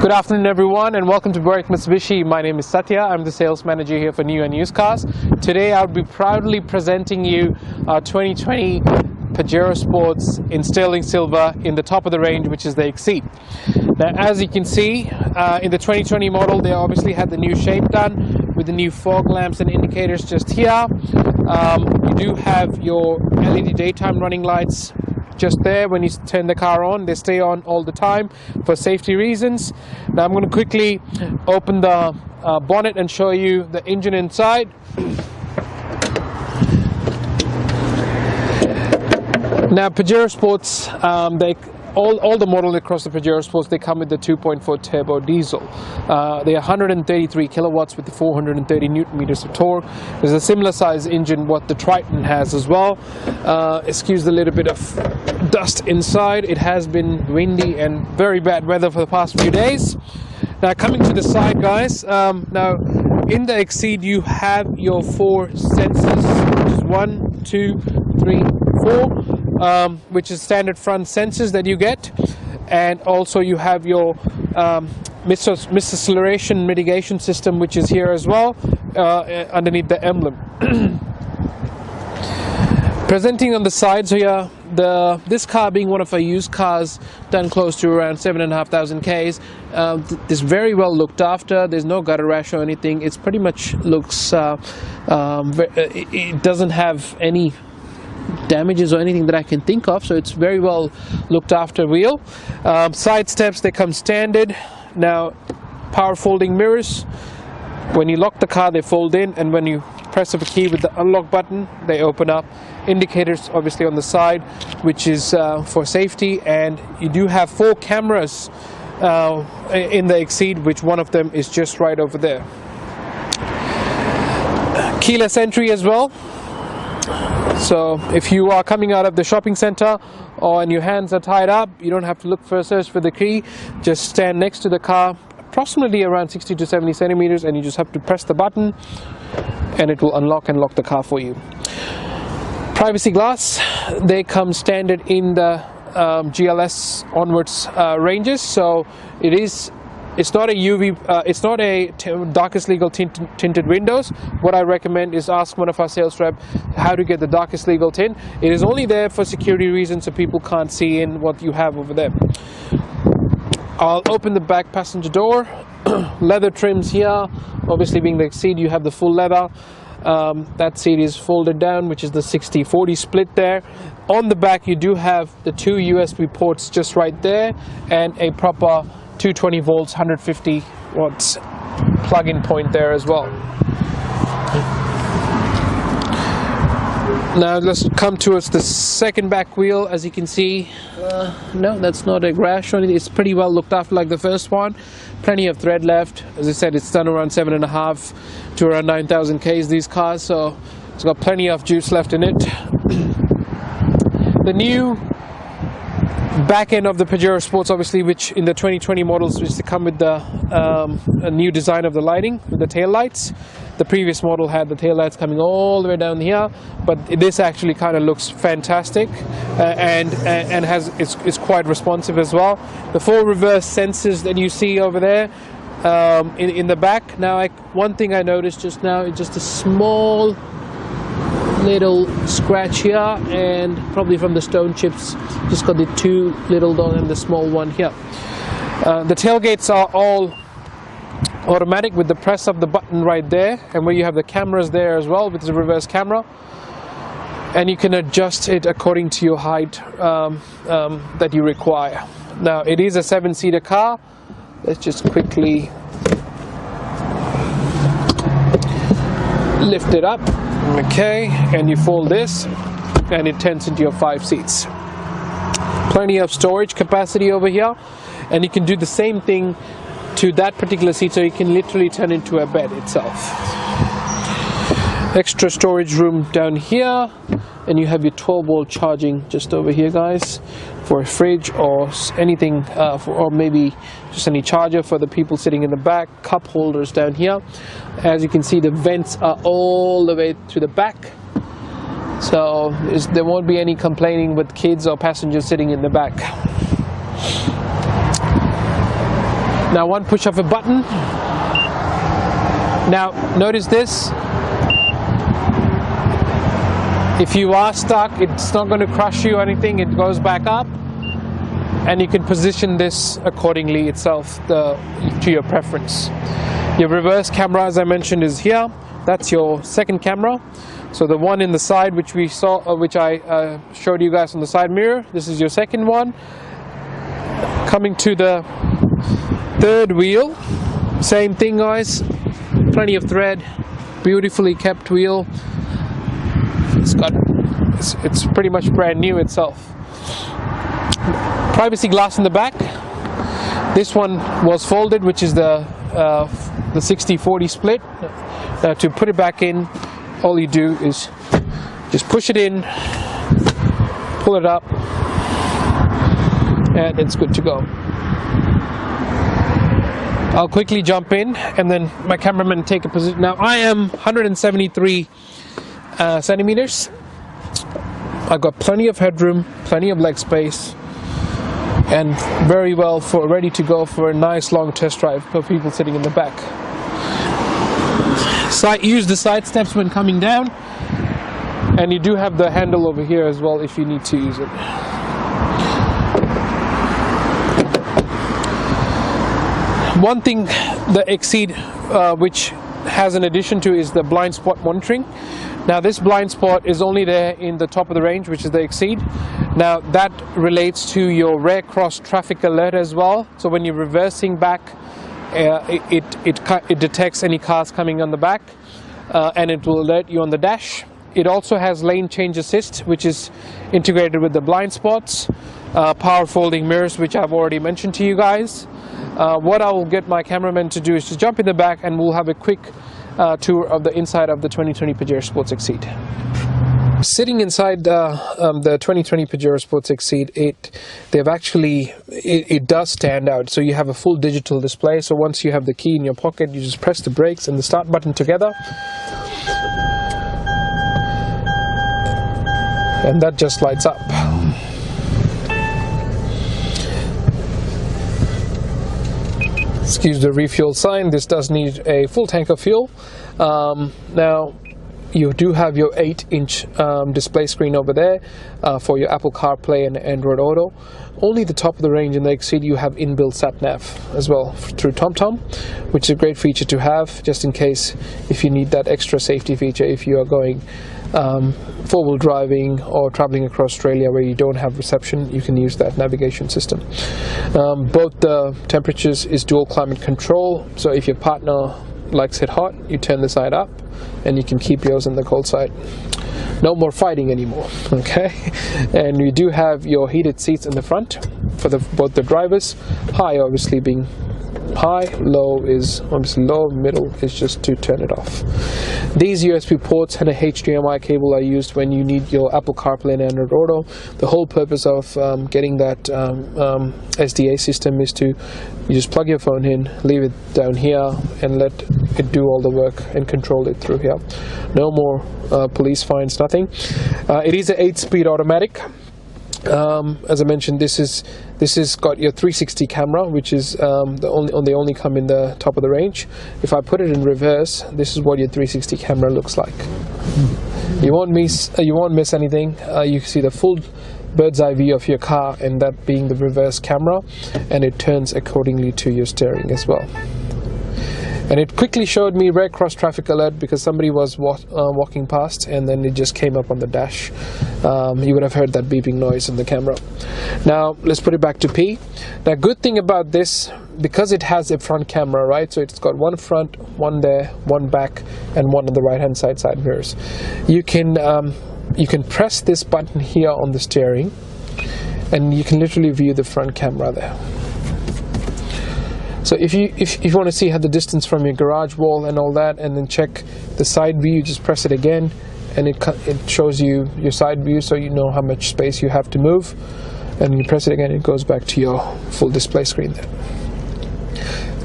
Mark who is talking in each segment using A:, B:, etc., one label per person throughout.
A: Good afternoon everyone and welcome to Berwick Mitsubishi. My name is Satya. I'm the sales manager here for new and used cars. Today I'll be proudly presenting you our 2020 Pajero Sports in sterling silver in the top of the range, which is the Exceed. Now as you can see in the 2020 model, they obviously had the new shape done with the new fog lamps and indicators just here. You do have your LED daytime running lights just there. When you turn the car on, they stay on all the time for safety reasons. Now I'm going to quickly open the bonnet and show you the engine inside. Now Pajero Sports, all the models across the Pajero Sports, they come with the 2.4 turbo diesel. They are 133 kilowatts with the 430 newton meters of torque. There's a similar size engine what the Triton has as well. Excuse the little bit of dust inside. It has been windy and very bad weather for the past few days. Now coming to the side, guys, now in the Exceed you have your 4 sensors, which is 1, 2, 3, 4, which is standard front sensors that you get, and also you have your misacceleration mitigation system, which is here as well underneath the emblem. Presenting on the sides here, this car being one of our used cars done close to around 7,500 Ks, is very well looked after. There's no gutter rash or anything. It's pretty much looks, it doesn't have any damages or anything that I can think of, so it's very well looked after wheel. Side steps, they come standard. Now power folding mirrors, when you lock the car they fold in, and when you press of a key with the unlock button they open up. Indicators obviously on the side, which is for safety, and you do have 4 cameras in the Exceed, which one of them is just right over there. Keyless entry as well. So if you are coming out of the shopping center and your hands are tied up, you don't have to look for a search for the key. Just stand next to the car, approximately around 60 to 70 centimeters, and you just have to press the button and it will unlock and lock the car for you. Privacy glass, they come standard in the GLS onwards ranges, so it's not a UV, it's not a darkest legal tinted windows. What I recommend is ask one of our sales rep how to get the darkest legal tint. It is only there for security reasons, so people can't see in what you have over there. I'll open the back passenger door. Leather trims here, obviously being the Exceed, you have the full leather. That seat is folded down, which is the 60-40 split there. On the back you do have the 2 USB ports just right there, and a proper 220 volts 150 watts plug-in point there as well. Now let's come towards the second back wheel. As you can see, no, that's not a crash or anything. It's pretty well looked after like the first one. Plenty of thread left. As I said, it's done around 7.5 to around 9,000 Ks, these cars, so it's got plenty of juice left in it. The new back end of the Pajero Sports, obviously, which in the 2020 models, which to come with the a new design of the lighting with the tail lights. The previous model had the tail lights coming all the way down here, but this actually kind of looks fantastic and it's quite responsive as well. The 4 reverse sensors that you see over there in the back. Now, one thing I noticed just now is just a small little scratch here, and probably from the stone chips. Just got the 2 little dot and the small one here. The tailgates are all automatic with the press of the button right there, and where you have the cameras there as well with the reverse camera, and you can adjust it according to your height that you require. Now it is a 7-seater car. Let's just quickly lift it up. Okay, and you fold this and it turns into your 5 seats. Plenty of storage capacity over here, and you can do the same thing to that particular seat, so you can literally turn into a bed itself. Extra storage room down here, and you have your 12-volt charging just over here, guys, for a fridge or anything, or maybe just any charger for the people sitting in the back. Cup holders down here. As you can see, the vents are all the way to the back, so there won't be any complaining with kids or passengers sitting in the back. Now one push of a button. Now notice this. If you are stuck, it's not going to crush you or anything. It goes back up, and you can position this accordingly itself to your preference. Your reverse camera, as I mentioned, is here. That's your second camera. So the one in the side, which we saw, which I showed you guys on the side mirror, this is your second one. Coming to the third wheel, same thing, guys. Plenty of thread, beautifully kept wheel. It's pretty much brand new itself. Privacy glass in the back. This one was folded, which is the 60-40 split. To put it back in, all you do is just push it in, pull it up, and it's good to go. I'll quickly jump in, and then my cameraman take a position. Now I am 173 centimeters. I've got plenty of headroom, plenty of leg space, and very well ready to go for a nice long test drive for people sitting in the back. Use the side steps when coming down, and you do have the handle over here as well if you need to use it. One thing the Exceed which has an addition to is the blind spot monitoring. Now this blind spot is only there in the top of the range, which is the Exceed. Now that relates to your rear cross traffic alert as well. So when you're reversing back, it detects any cars coming on the back, and it will alert you on the dash. It also has lane change assist, which is integrated with the blind spots, power folding mirrors, which I've already mentioned to you guys. What I will get my cameraman to do is to jump in the back, and we'll have a quick tour of the inside of the 2020 Pajero Sports Exceed. Sitting inside the 2020 Pajero Sports Exceed, it does stand out. So you have a full digital display. So once you have the key in your pocket, you just press the brakes and the start button together, and that just lights up. Excuse the refuel sign. This does need a full tank of fuel. Now you do have your 8-inch display screen over there for your Apple CarPlay and Android Auto. Only the top of the range in the Exceed you have inbuilt sat-nav as well through TomTom, which is a great feature to have just in case if you need that extra safety feature if you are going four-wheel driving or traveling across Australia where you don't have reception. You can use that navigation system. Both the temperatures is dual climate control, so if your partner likes it hot, you turn the side up and you can keep yours on the cold side. No more fighting anymore, okay? And we do have your heated seats in the front for both the drivers. High obviously being high, low is obviously low, middle is just to turn it off. These USB ports and a HDMI cable are used when you need your Apple CarPlay and Android Auto. The whole purpose of getting that SDA system is to you just plug your phone in, leave it down here, and let it do all the work and control it through here. No more police fines, nothing. It is an 8-speed automatic. As I mentioned, this is got your 360 camera, which is they only come in the top of the range. If I put it in reverse, this is what your 360 camera looks like. You won't miss anything. You can see the full bird's eye view of your car, and that being the reverse camera, and it turns accordingly to your steering as well. And it quickly showed me rear cross traffic alert because somebody was walking past, and then it just came up on the dash. You would have heard that beeping noise in the camera. Now let's put it back to P. Now good thing about this, because it has a front camera, right? So it's got one front, one there, one back, and one on the right hand side mirrors. You can press this button here on the steering, and you can literally view the front camera there. So if you want to see how the distance from your garage wall and all that, and then check the side view, you just press it again, and it shows you your side view, so you know how much space you have to move. And you press it again, it goes back to your full display screen there.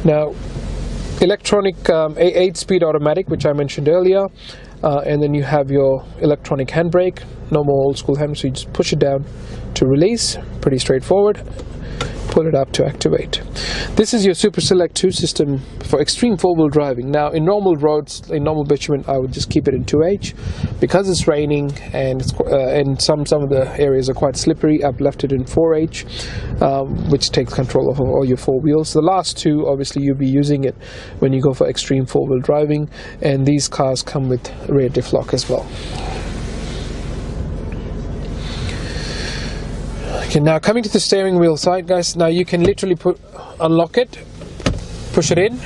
A: Now, electronic 8-speed automatic, which I mentioned earlier, and then you have your electronic handbrake. No more old school hand, so you just push it down to release. Pretty straightforward. pull it up to activate. This is your Super Select 2 system for extreme four-wheel driving. Now in normal roads, in normal bitumen, I would just keep it in 2H. Because it's raining and some of the areas are quite slippery, I've left it in 4H, which takes control of all your four wheels. The last two, obviously you'll be using it when you go for extreme four-wheel driving, and these cars come with rear diff lock as well. Okay, now coming to the steering wheel side, guys, now you can literally unlock it, push it in,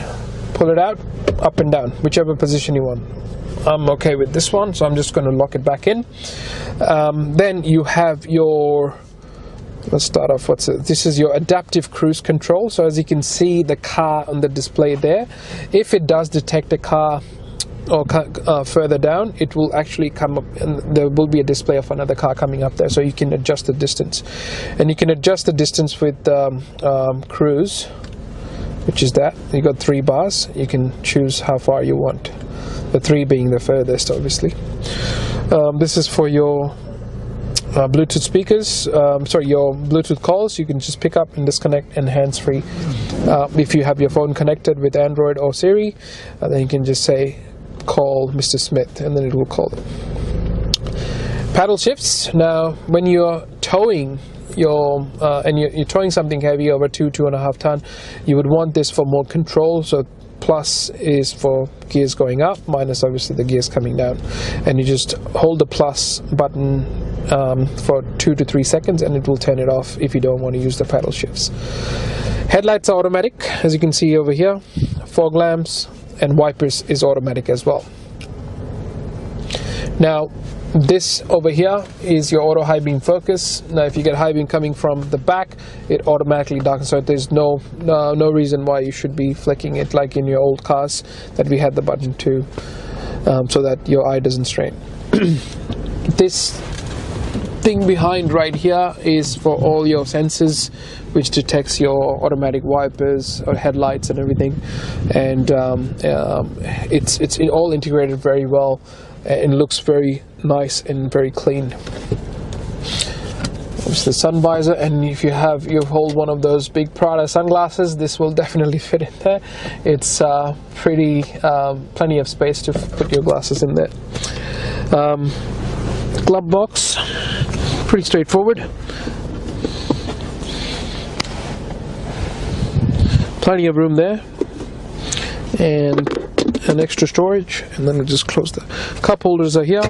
A: pull it out, up and down, whichever position you want. I'm okay with this one, so I'm just going to lock it back in. Then you have your, let's start off, this is your adaptive cruise control. So as you can see the car on the display there, if it does detect a car or further down, it will actually come up and there will be a display of another car coming up there, so you can adjust the distance. And you can adjust the distance with cruise, which is that. You got 3 bars, you can choose how far you want, the 3 being the furthest obviously. This is for your Bluetooth speakers, your Bluetooth calls. You can just pick up and disconnect and hands-free. If you have your phone connected with Android or Siri, then you can just say call Mr. Smith and then it will call them. Paddle shifts. Now when you're towing you're towing something heavy over 2.5 ton, you would want this for more control. So plus is for gears going up, minus obviously the gears coming down, and you just hold the plus button for 2 to 3 seconds and it will turn it off if you don't want to use the paddle shifts. Headlights are automatic, as you can see over here. Fog lamps and wipers is automatic as well. Now this over here is your auto high beam focus. Now if you get high beam coming from the back, it automatically darkens, so there's no reason why you should be flicking it like in your old cars that we had the button to, so that your eye doesn't strain. This thing behind right here is for all your sensors, which detects your automatic wipers or headlights and everything, and it's all integrated very well and looks very nice and very clean. There's the sun visor, and if you hold one of those big Prada sunglasses, this will definitely fit in there. It's plenty of space to put your glasses in there. Glove box, pretty straightforward. Plenty of room there, and an extra storage, and then we just close the cup holders are here.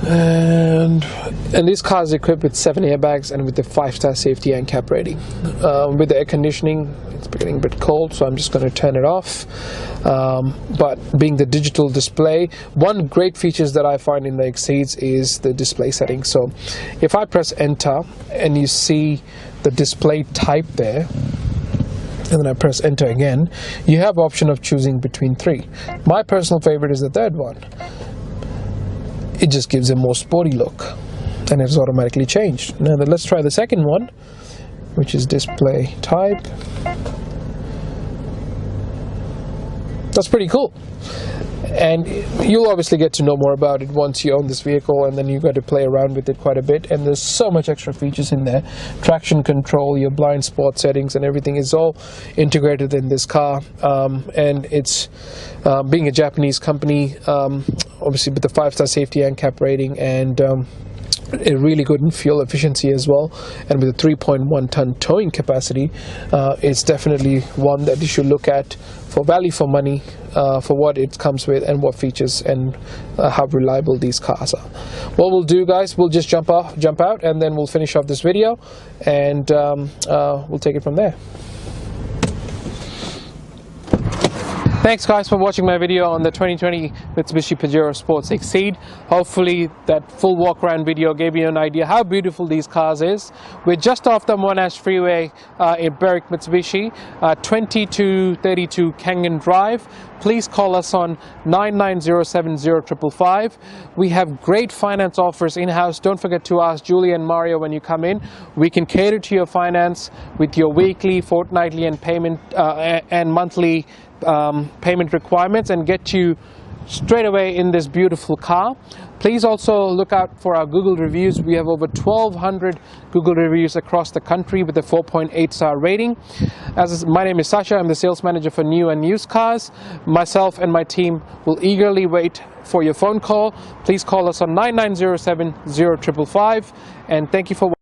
A: And this car is equipped with 7 airbags and with the 5-star safety and cap rating. With the air conditioning, it's getting a bit cold, so I'm just going to turn it off. But being the digital display, one great features that I find in the Exceeds is the display settings. So if I press enter and you see the display type there, and then I press enter again, you have option of choosing between 3. My personal favorite is the third one. It just gives a more sporty look, and it's automatically changed. Now let's try the second one, which is display type. That's pretty cool, and you'll obviously get to know more about it once you own this vehicle, and then you've got to play around with it quite a bit. And there's so much extra features in there: traction control, your blind spot settings, and everything is all integrated in this car. And it's being a Japanese company, obviously with the 5-star safety and cap rating, and a really good in fuel efficiency as well, and with a 3.1 ton towing capacity, it's definitely one that you should look at for value for money, for what it comes with and what features and how reliable these cars are. What we'll do, guys, we'll just jump out, and then we'll finish off this video, and we'll take it from there. Thanks guys for watching my video on the 2020 Mitsubishi Pajero Sports Exceed. Hopefully that full walk around video gave you an idea how beautiful these cars is. We're just off the Monash Freeway in Berwick Mitsubishi, 2232 Kangan Drive. Please call us on 99070555. We have great finance offers in-house. Don't forget to ask Julie and Mario when you come in. We can cater to your finance with your weekly, fortnightly and payment and monthly payment requirements, and get you straight away in this beautiful car. Please also look out for our Google reviews. We have over 1,200 Google reviews across the country with a 4.8 star rating. My name is Sasha. I'm the sales manager for new and used cars. Myself and my team will eagerly wait for your phone call. Please call us on 9907 0555, and thank you for watching.